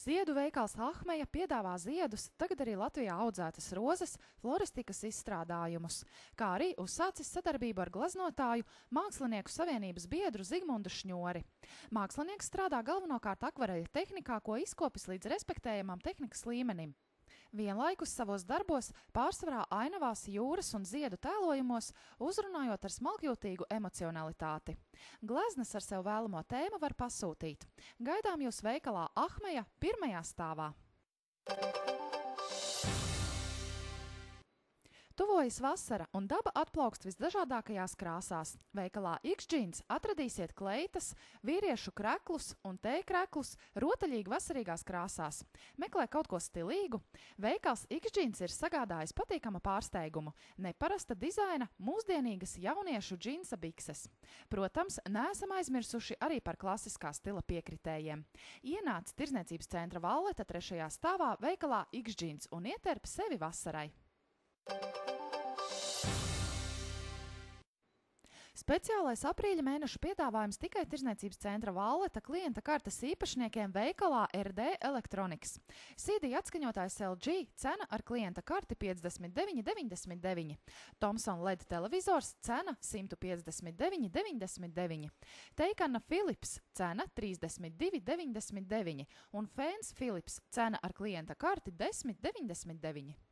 Ziedu veikals Ahmeja piedāvā ziedus, tagad arī Latvijā audzētas rozes, floristikas izstrādājumus, kā arī uzsācis sadarbību ar gleznotāju Mākslinieku savienības biedru Zigmundu Šņori. Mākslinieks strādā galvenokārt akvareļa tehnikā, ko izkopis līdz respektējamam tehnikas līmenim. Vienlaikus savos darbos pārsvarā ainavās, jūras un ziedu tēlojumos, uzrunājot ar smalkjūtīgu emocionalitāti. Gleznas ar sev vēlamo tēmu var pasūtīt. Gaidām jūs veikalā Ahmeja 1. stāvā. Tuvojas vasara un daba atplaukst visdažādākajās krāsās. Veikalā X-Jeans atradīsiet kleitas, vīriešu kreklus un tējkreklus rotaļīgi vasarīgās krāsās. Meklē kaut ko stilīgu? Veikals X-Jeans ir sagādājis patīkama pārsteigumu – neparasta dizaina, mūsdienīgas jauniešu džinsa bikses. Protams, neesam aizmirsuši arī par klasiskā stila piekritējiem. Ienāc Tirdzniecības centra Valleta 3. stāvā veikalā X-Jeans un ieterp sevi vasarai. Speciālais aprīļa mēneša piedāvājums tikai Tirdzniecības centra Valleta klienta kartes īpašniekiem veikalā RD Electronics. CD atskaņotājs LG cena ar klienta karti 59,99. Thomson LED televizors cena 159,99. Teikanna Philips cena 32,99. Un fēns Philips cena ar klienta karti 10,99.